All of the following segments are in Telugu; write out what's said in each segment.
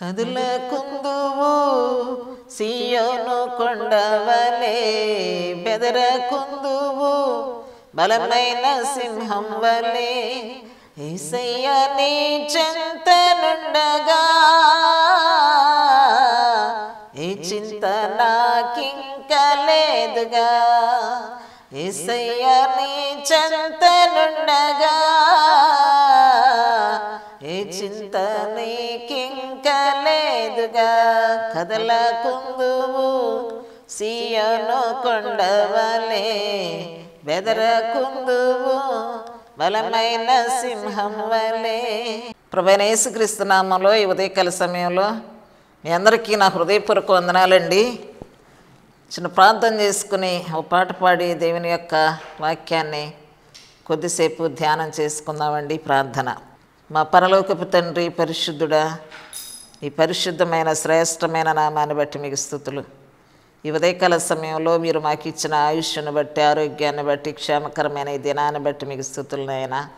కదులకుందువు సియోను కొండవలే, బెదరకుందువు బలమైన సింహం వలే. యేసయ్య నీ చెంతనుండగా ఏ చింత నాకింక లేదుగా. యేసయ్య నీ చెంతనుండగా ఏ చింత నీకింక లేదుగా. కదలకుందువు సియోను కొండవలే, బెదరకుందువు బలమైన సింహం వలే. ప్రభువైన యేసుక్రీస్తు నామములో ఈ ఉదయకాల సమయంలో మీ అందరికీ నా హృదయపూర్వక వందనాలండి. చిన్న ప్రార్థన చేసుకుని ఓ పాట పాడి దేవుని యొక్క వాక్యాన్ని కొద్దిసేపు ధ్యానం చేసుకుందామండి. ప్రార్థన. మా పరలోకపు తండ్రి, పరిశుద్ధుడా, ఈ పరిశుద్ధమైన శ్రేష్టమైన నామాన్ని బట్టి మీకు స్తుతులు. ఈ ఉదయకాల సమయంలో మీరు మాకు ఇచ్చిన ఆయుష్ను బట్టి, ఆరోగ్యాన్ని బట్టి, క్షేమకరమైన ఈ దినాన్ని బట్టి మీకు స్తుతులు నాయనా.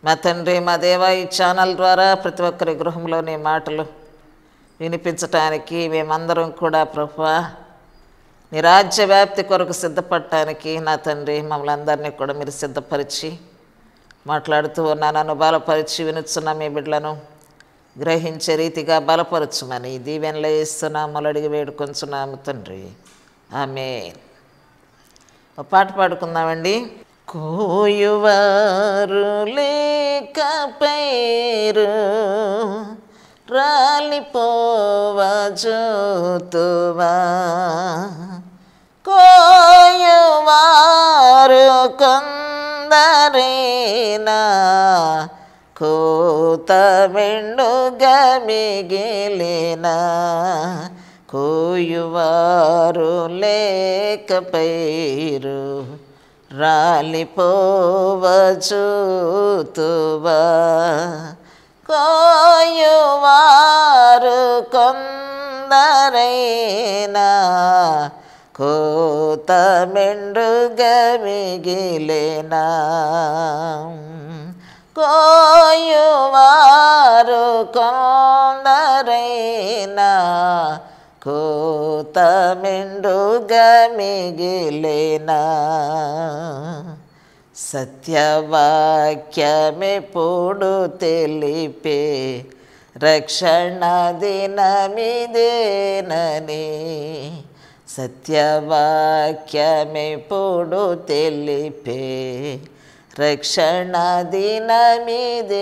మా తండ్రి, మా దేవా, ఈ ఛానల్ ద్వారా ప్రతి ఒక్కరి గృహంలోని మాటలు వినిపించటానికి మేమందరం కూడా ప్రభువా నీ రాజ్య వ్యాప్తి కొరకు సిద్ధపడటానికి నా తండ్రి మమ్మల్ని అందరినీ కూడా మీరు సిద్ధపరిచి మాట్లాడుతూ ఉన్నాను. నన్ను బలపరిచి వినుచున్న మీ బిడ్డలను గ్రహించే రీతిగా బలపరచుమని దీవెనలు ఇస్తున్నాము, అడిగి వేడుకొంచున్నాము తండ్రి. ఆమేన్. ఒక పాట పాడుకుందామండి. కోయువారు లేకపోయిరు, రాలిపోవా జోతువా. కోయువారు కొందరేనా, కోత మెండుగా మిగిలినా. కోయువారు లేకపోయిరు, రాలిపోవా జోతువా. కోయువారు కొందరైనా, కోత మెండుగా మిగిలినా. కోయువారు కొందరైనా, కోత మెండుగా మిగిలినా. సత్యవాక్యమెప్పుడు తెలిపే రక్షణ దినమిదేనని. సత్యవాక్యమెప్పుడు తెలిపే రక్షణ దినమిదేనని.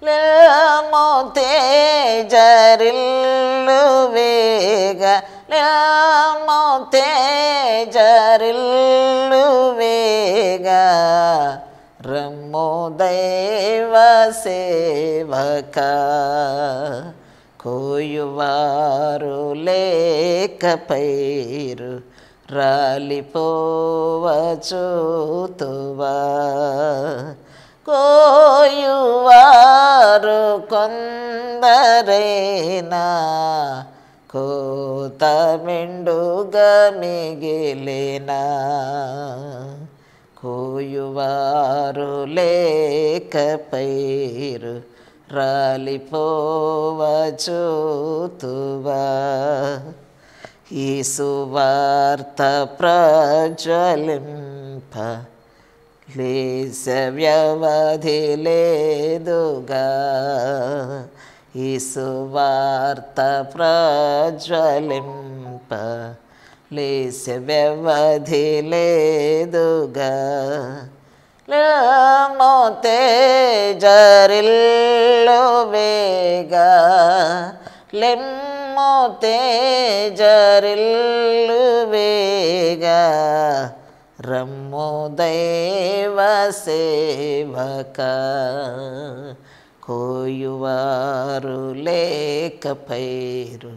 లేమో తేజరిల్లు వేగ, లేమో తేజరిల్లు వేగ. రమ్ము దైవ సేవక, కోయువారు లేకపోయిరు, రాలిపోవా జోతువా. కోయువారు కొందరైనా, కోత మెండుగా మిగిలినా. కోయువారు లేకపోయిరు, రాలిపోవా జోతువా. యేసు వార్త ప్రజ్వలింప లేశ వ్యవధి లేదుగా. యేసు వార్త ప్రజ్వలింప లేశ వ్యవధి లేదుగా. లేమో తేజరిల్లు వేగ, లెమ్మో తేజరిల్లు వేగ. రమ్ము దైవ సేవక, కోయువారు లేకపోయిరు,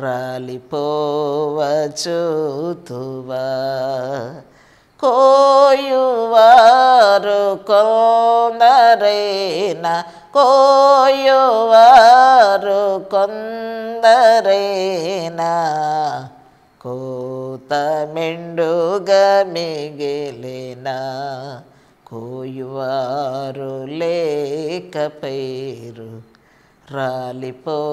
రాలిపోవా జోతువా. కోయువారు కొందరైనా, కోయువారు కొందరైనా, కోత మెండుగా మిగిలినా. కోయువారు లేకపోయిరు, రాలిపోవచూతువా.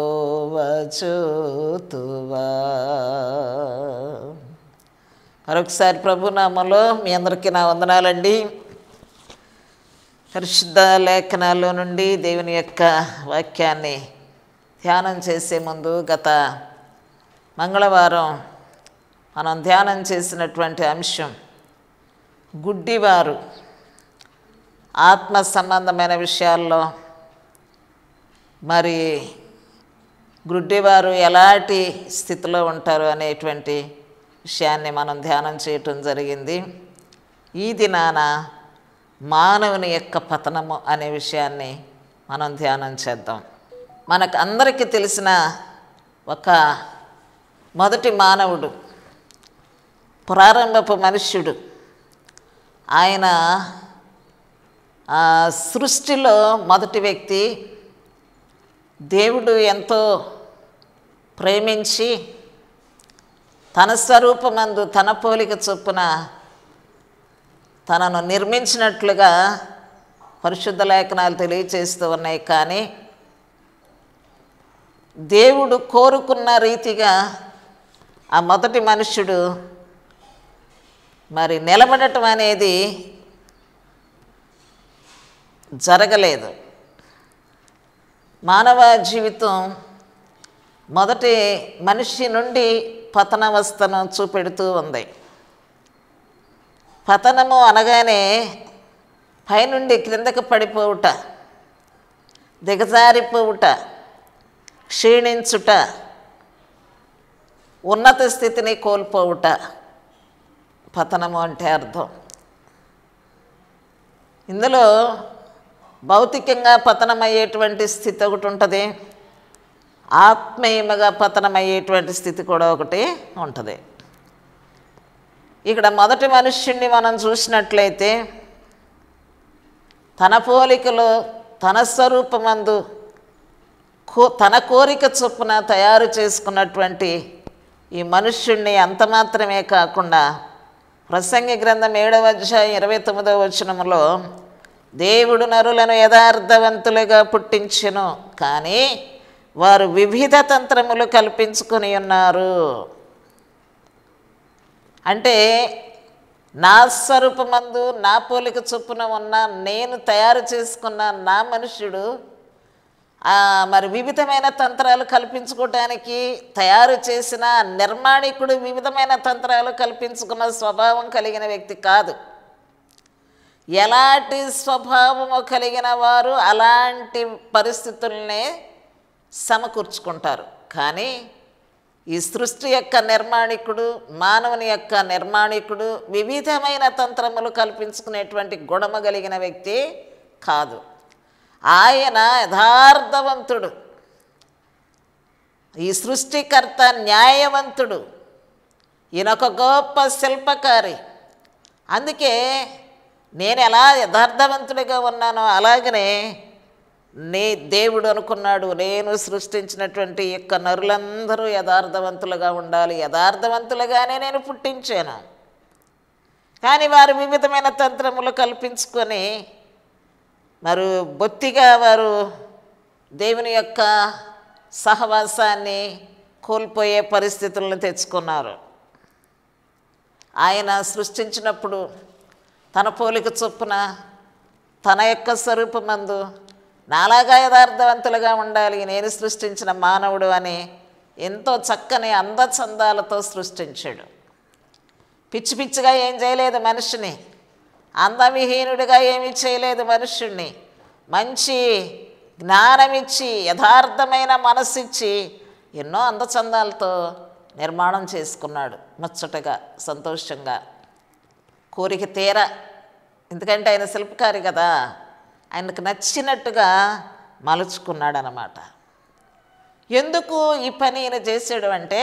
మరొకసారి ప్రభు నామములో మీ అందరికీ నా వందనాలండి. పరిశుద్ధ లేఖనాల్లో నుండి దేవుని యొక్క వాక్యాన్ని ధ్యానం చేసే ముందు గత మంగళవారం మనం ధ్యానం చేసినటువంటి అంశం గుడ్డివారు ఆత్మ సంబంధమైన విషయాల్లో మరి గుడ్డివారు ఎలాంటి స్థితిలో ఉంటారు అనేటువంటి విషయాన్ని మనం ధ్యానం చేయటం జరిగింది. ఈ దినాన మానవుని యొక్క పతనము అనే విషయాన్ని మనం ధ్యానం చేద్దాం. మనకు అందరికీ తెలిసిన ఒక మొదటి మానవుడు, ప్రారంభపు మనుష్యుడు, ఆయన సృష్టిలో మొదటి వ్యక్తి. దేవుడు ఎంతో ప్రేమించి తన స్వరూపమందు తన పోలిక చొప్పున తనను నిర్మించినట్లుగా పరిశుద్ధ లేఖనాలు తెలియచేస్తూ ఉన్నాయి. కానీ దేవుడు కోరుకున్న రీతిగా ఆ మొదటి మనుష్యుడు మరి నిలబడటం అనేది జరగలేదు. మానవ జీవితం మొదటి మనిషి నుండి పతనావస్థను చూపెడుతూ ఉంది. పతనము అనగానే పైనుండి క్రిందకు పడిపోవుట, దిగజారిపోవుట, క్షీణించుట, ఉన్నత స్థితిని కోల్పోవుట పతనము అంటే అర్థం. ఇందులో భౌతికంగా పతనమయ్యేటువంటి స్థితి ఒకటి ఉంటుంది, ఆత్మీయముగా పతనమయ్యేటువంటి స్థితి కూడా ఒకటి ఉంటుంది. ఇక్కడ మొదటి మనుష్యుణ్ణి మనం చూసినట్లయితే తన పోలికలో తన స్వరూపమందు తన కోరిక చొప్పున తయారు చేసుకున్నటువంటి ఈ మనుష్యుణ్ణి అంత మాత్రమే కాకుండా ప్రసంగి గ్రంథం 7వ అధ్యాయం 29వ వచనములో దేవుడు నరులను యథార్థవంతులుగా పుట్టించెను, కానీ వారు వివిధ తంత్రములు కల్పించుకొని ఉన్నారు. అంటే నా స్వరూపమందు నా పోలిక చొప్పున ఉన్న నేను తయారు చేసుకున్న నా మనుష్యుడు మరి వివిధమైన తంత్రాలు కల్పించుకోవటానికి తయారు చేసిన నిర్మాణికుడు వివిధమైన తంత్రాలు కల్పించుకున్న స్వభావం కలిగిన వ్యక్తి కాదు. ఎలాంటి స్వభావము కలిగిన వారు అలాంటి పరిస్థితుల్నే సమకూర్చుకుంటారు. కానీ ఈ సృష్టి యొక్క నిర్మాణికుడు, మానవుని యొక్క నిర్మాణికుడు వివిధమైన తంత్రములు కల్పించుకునేటువంటి గుణము కలిగిన వ్యక్తి కాదు. ఆయన యథార్థవంతుడు, ఈ సృష్టికర్త న్యాయవంతుడు, ఈయనొక గొప్ప శిల్పకారి. అందుకే నేను ఎలా యథార్థవంతుడిగా ఉన్నానో అలాగనే దేవుడు అనుకున్నాడు, నేను సృష్టించినటువంటి యొక్క నరులందరూ యథార్థవంతులుగా ఉండాలి, యథార్థవంతులుగానే నేను పుట్టించాను. కానీ వారు వివిధమైన తంత్రములు కల్పించుకొని మరి బొత్తిగా వారు దేవుని యొక్క సహవాసాన్ని కోల్పోయే పరిస్థితులను తెచ్చుకున్నారు. ఆయన సృష్టించినప్పుడు తన పోలిక చొప్పున తన యొక్క స్వరూపమందు నాలాగా యథార్థవంతులుగా ఉండాలి, నేను సృష్టించిన మానవుడు అని ఎంతో చక్కని అందచందాలతో సృష్టించాడు. పిచ్చి పిచ్చిగా ఏం చేయలేదు మనిషిని, అందవిహీనుడిగా ఏమీ చేయలేదు మనుష్యుణ్ణి. మంచి జ్ఞానమిచ్చి యథార్థమైన మనస్సిచ్చి ఎన్నో అందచందాలతో నిర్మాణం చేసుకున్నాడు, ముచ్చటగా సంతోషంగా, కోరిక తీరా. ఎందుకంటే ఆయన శిల్పకారి కదా, ఆయనకు నచ్చినట్టుగా మలుచుకున్నాడు అన్నమాట. ఎందుకు ఈ పని ఈయన చేసాడు అంటే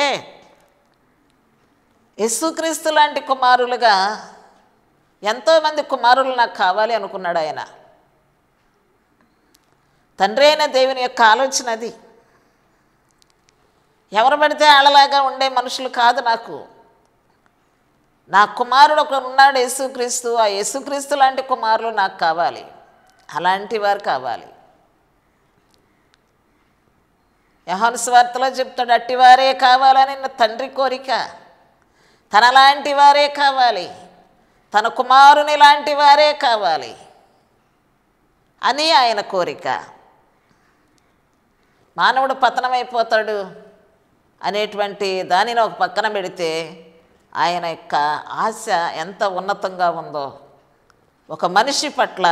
యేసుక్రీస్తు లాంటి కుమారులుగా ఎంతోమంది కుమారులు నాకు కావాలి అనుకున్నాడు ఆయన. తండ్రి అయిన దేవుని యొక్క ఆలోచన అది. ఎవరు పడితే వాళ్ళలాగా ఉండే మనుషులు కాదు నాకు. నా కుమారుడు ఒకడు ఉన్నాడు యేసుక్రీస్తు, ఆ యేసుక్రీస్తు లాంటి కుమారులు నాకు కావాలి, అలాంటి వారు కావాలి. యోహాను సువార్తలో చెప్తాడు, అట్టివారే కావాలని నా తండ్రి కోరిక. తనలాంటి వారే కావాలి, తన కుమారుని లాంటి వారే కావాలి అని ఆయన కోరిక. మానవుడు పతనమైపోతాడు అనేటువంటి దానిని ఒక పక్కన పెడితే ఆయన యొక్క ఆశ ఎంత ఉన్నతంగా ఉందో, ఒక మనిషి పట్ల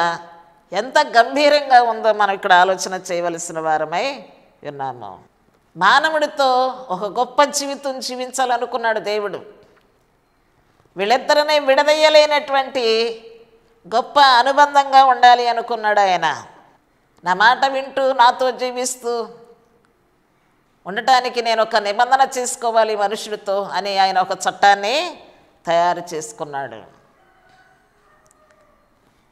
ఎంత గంభీరంగా ఉందో మనం ఇక్కడ ఆలోచన చేయవలసిన వారమై ఉన్నాము. మానవుడితో ఒక గొప్ప జీవితం జీవించాలనుకున్నాడు దేవుడు. వీళ్ళిద్దరిని విడదయ్యలేనటువంటి గొప్ప అనుబంధంగా ఉండాలి అనుకున్నాడు ఆయన. నా మాట వింటూ నాతో జీవిస్తూ ఉండటానికి నేను ఒక నిబంధన చేసుకోవాలి మనుషుడితో అని ఆయన ఒక చట్టాన్ని తయారు చేసుకున్నాడు.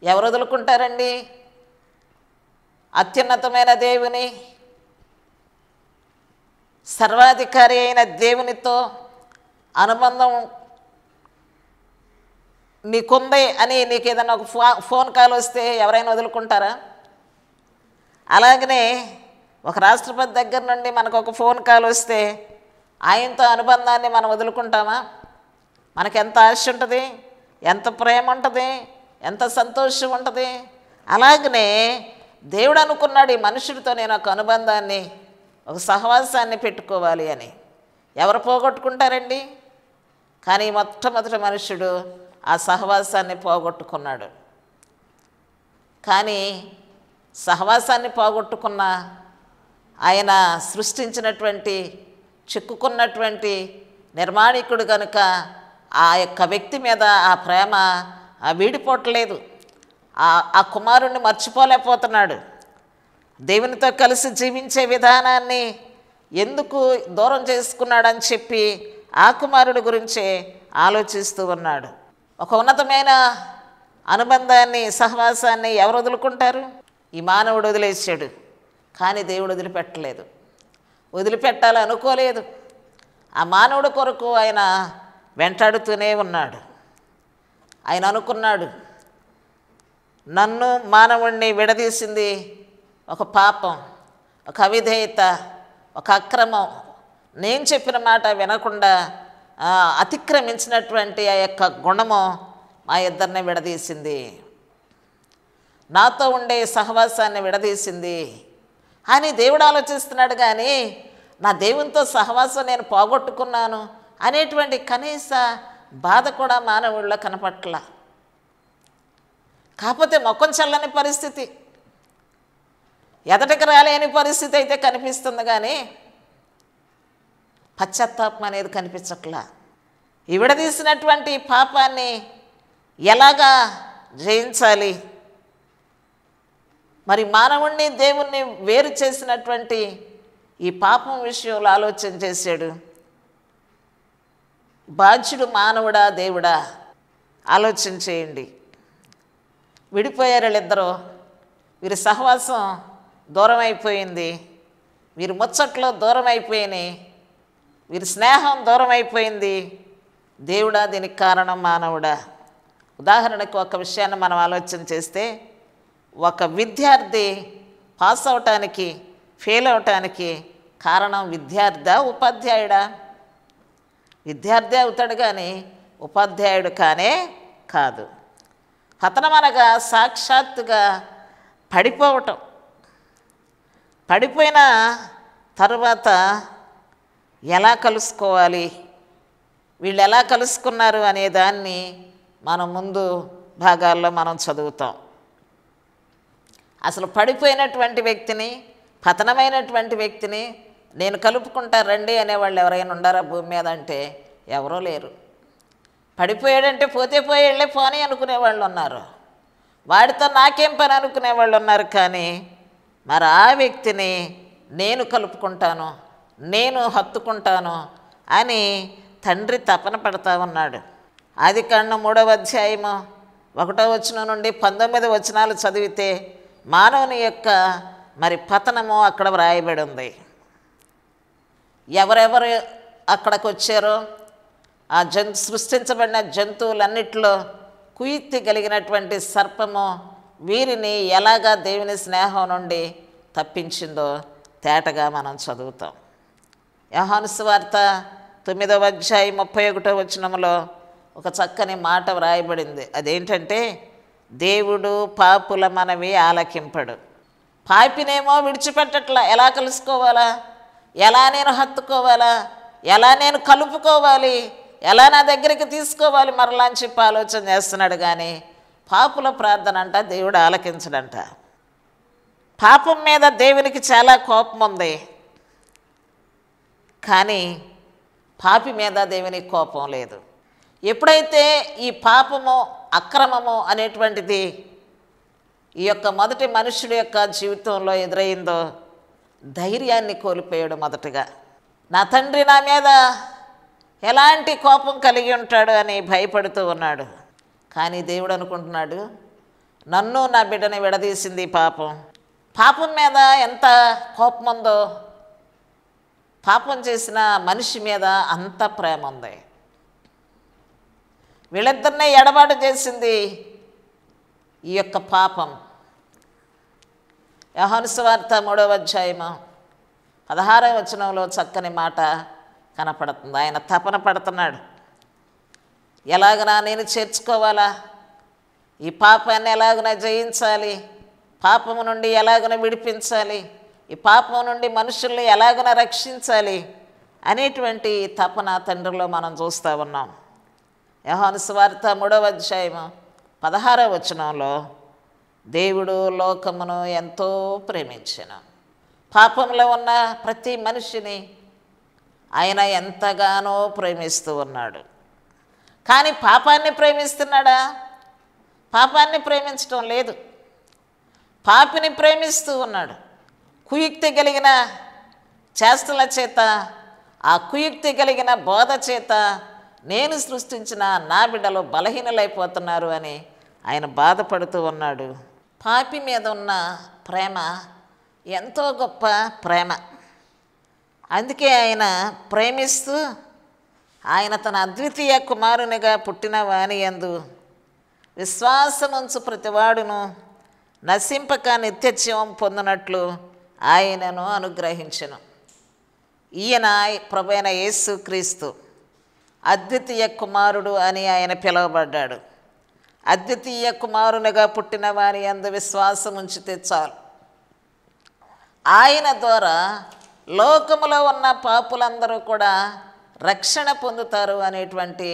ఎవరు వదులుకుంటారండి అత్యున్నతమైన దేవుని, సర్వాధికారి అయిన దేవునితో అనుబంధం నీకుంది అని నీకు ఏదైనా ఒక ఫోన్ కాల్ వస్తే ఎవరైనా వదులుకుంటారా? అలాగనే ఒక రాష్ట్రపతి దగ్గర నుండి మనకు ఒక ఫోన్ కాల్ వస్తే ఆయనతో అనుబంధాన్ని మనం వదులుకుంటామా? మనకు ఎంత ఆశ ఉంటుంది, ఎంత ప్రేమ ఉంటుంది, ఎంత సంతోషం ఉంటుంది. అలాగనే దేవుడు అనుకున్నాడు ఈ మనుషుడితో నేను ఒక అనుబంధాన్ని, ఒక సహవాసాన్ని పెట్టుకోవాలి అని. ఎవరు పోగొట్టుకుంటారండి? కానీ మొట్టమొదటి మనుషుడు ఆ సహవాసాన్ని పోగొట్టుకున్నాడు. కానీ సహవాసాన్ని పోగొట్టుకున్న ఆయన సృష్టించినటువంటి చిక్కుకున్నటువంటి నిర్మాణికుడు కనుక ఆ యొక్క వ్యక్తి మీద ఆ ప్రేమ వీడిపోవట్లేదు. ఆ కుమారుణ్ణి మర్చిపోలేకపోతున్నాడు. దేవునితో కలిసి జీవించే విధానాన్ని ఎందుకు దూరం చేసుకున్నాడని చెప్పి ఆ కుమారుడి గురించే ఆలోచిస్తూ ఉన్నాడు. ఒక ఉన్నతమైన అనుబంధాన్ని, సహవాసాన్ని ఎవరు వదులుకుంటారు? ఈ మానవుడు వదిలేసాడు, కానీ దేవుడు వదిలిపెట్టలేదు, వదిలిపెట్టాలనుకోలేదు. ఆ మానవుడి కొరకు ఆయన వెంటాడుతూనే ఉన్నాడు. ఆయన అనుకున్నాడు, నన్ను మానవుడిని విడదీసింది ఒక పాపం, ఒక అవిధేయత, ఒక అక్రమం, నేను చెప్పిన మాట వినకుండా అతిక్రమించినటువంటి ఆ యొక్క గుణము మా ఇద్దరిని విడదీసింది, నాతో ఉండే సహవాసాన్ని విడదీసింది అని దేవుడు ఆలోచిస్తున్నాడు. కానీ నా దేవునితో సహవాసం నేను పోగొట్టుకున్నాను అనేటువంటి కనీస బాధ కూడా మానవుడిలో కనపట్ల. కాకపోతే మొఖం చల్లని పరిస్థితి, ఎదటికి రాలేని పరిస్థితి అయితే కనిపిస్తుంది, కానీ పశ్చాత్తాపం అనేది కనిపించట్లా. ఈ విడదీసినటువంటి పాపాన్ని ఎలాగా జయించాలి? మరి మానవుణ్ణి దేవుణ్ణి వేరు చేసినటువంటి ఈ పాపం విషయంలో ఆలోచన చేశాడు. బాధ్యుడు మానవుడా దేవుడా? ఆలోచన చేయండి. విడిపోయారు వీళ్ళిద్దరూ, వీరి సహవాసం దూరం అయిపోయింది, వీరి ముచ్చట్లో దూరం అయిపోయినాయి, వీరి స్నేహం దూరం అయిపోయింది. దేవుడా దీనికి కారణం మానవుడా? ఉదాహరణకు ఒక విషయాన్ని మనం ఆలోచన చేస్తే, ఒక విద్యార్థి పాస్ అవటానికి, ఫెయిల్ అవటానికి కారణం విద్యార్థి ఉపాధ్యాయుడా? విద్యార్థి అవుతాడు కానీ ఉపాధ్యాయుడు కానే కాదు. పతనం అనగా సాక్షాత్తుగా పడిపోవటం. పడిపోయిన తరువాత ఎలా కలుసుకోవాలి, వీళ్ళు ఎలా కలుసుకున్నారు అనే దాన్ని మనం ముందు భాగాల్లో మనం చదువుతాం. అసలు పడిపోయినటువంటి వ్యక్తిని, పతనమైనటువంటి వ్యక్తిని నేను కలుపుకుంటా రండి అనేవాళ్ళు ఎవరైనా ఉండారా భూమి మీద అంటే ఎవరూ లేరు. పడిపోయాడంటే పోతే పోయేళ్ళే పోనీ అనుకునేవాళ్ళు ఉన్నారు, వాడితో నాకేం పని అనుకునేవాళ్ళు ఉన్నారు. కానీ మరి ఆ వ్యక్తిని నేను కలుపుకుంటాను, నేను హత్తుకుంటాను అని తండ్రి తపన పడతా ఉన్నాడు. ఆదికాండం 3వ అధ్యాయము 1వ వచనం నుండి 19 వచనాలు చదివితే మానవుని యొక్క మరి పతనము అక్కడ వ్రాయబడి ఉంది. ఎవరెవరు అక్కడికి వచ్చారో ఆ సృష్టించబడిన జంతువులన్నిటిలో కుయుక్తి కలిగినటువంటి సర్పము వీరిని ఎలాగా దేవుని స్నేహం నుండి తప్పించిందో తేటగా మనం చదువుతాం. యోహాను సువార్త 9వ అధ్యాయం 31వ వచనంలో ఒక చక్కని మాట వ్రాయబడింది. అదేంటంటే, దేవుడు పాపుల మనవి ఆలకింపడు. పాపినేమో విడిచిపెట్టట్లా. ఎలా కలుసుకోవాలా, ఎలా నేను హత్తుకోవాలా, ఎలా నేను కలుపుకోవాలి, ఎలా నా దగ్గరికి తీసుకోవాలి మరలా అని చెప్పి ఆలోచన చేస్తున్నాడు. కానీ పాపుల ప్రార్థన అంట దేవుడు ఆలకించడంట. పాపం మీద దేవునికి చాలా కోపం ఉంది, కానీ పాపి మీద దేవునికి కోపం లేదు. ఎప్పుడైతే ఈ పాపము అక్రమము అనేటువంటిది ఈ యొక్క మొదటి మనుషుడి యొక్క జీవితంలో ఎదురైందో ధైర్యాన్ని కోల్పోయాడు. మొదటగా నా తండ్రి నా మీద ఎలాంటి కోపం కలిగి ఉంటాడు అని భయపడుతూ ఉన్నాడు. కానీ దేవుడు అనుకుంటున్నాడు, నన్ను నా బిడ్డని విడదీసింది పాపం. పాపం మీద ఎంత కోపం ఉందో పాపం చేసిన మనిషి మీద అంత ప్రేమ ఉంది. వీళ్ళిద్దరినే ఎడబాటు చేసింది ఈ యొక్క పాపం. యోహాను సువార్త 3వ అధ్యాయము 16వ వచనంలో చక్కని మాట కనపడుతుంది. ఆయన తపన పడుతున్నాడు, ఎలాగనా నేను చేర్చుకోవాలా, ఈ పాపాన్ని ఎలాగనా జయించాలి, పాపము నుండి ఎలాగన విడిపించాలి, ఈ పాపం నుండి మనుషుల్ని ఎలాగన రక్షించాలి అనేటువంటి తపన తండ్రిలో మనం చూస్తూ ఉన్నాం. యోహాను సువార్త 3వ అధ్యాయము 16వ వచనంలో, దేవుడు లోకమును ఎంతో ప్రేమించెను. పాపంలో ఉన్న ప్రతి మనిషిని ఆయన ఎంతగానో ప్రేమిస్తూ ఉన్నాడు. కానీ పాపాన్ని ప్రేమిస్తున్నాడా? పాపాన్ని ప్రేమించటం లేదు, పాపిని ప్రేమిస్తూ ఉన్నాడు. కుయుక్తి కలిగిన చేష్టల చేత, ఆ కుయుక్తి కలిగిన బోధ చేత నేను సృష్టించిన నా బిడ్డలు బలహీనలైపోతున్నారు అని ఆయన బాధపడుతూ ఉన్నాడు. పాపి మీద ఉన్న ప్రేమ ఎంతో గొప్ప ప్రేమ. అందుకే ఆయన ప్రేమిస్తూ ఆయన తన అద్వితీయ కుమారునిగా పుట్టిన వాని యందు విశ్వాసముంచు ప్రతివాడును నశింపక నిత్యజీవం పొందినట్లు ఆయనను అనుగ్రహించెను. ఈయన ప్రభువైన యేసుక్రీస్తు అద్వితీయ కుమారుడు అని ఆయన పిలువబడ్డాడు. అద్వితీయ కుమారునిగా పుట్టిన వారి యందు విశ్వాసం ఉంచితే చాలు, ఆయన ద్వారా లోకములో ఉన్న పాపులందరూ కూడా రక్షణ పొందుతారు అనేటువంటి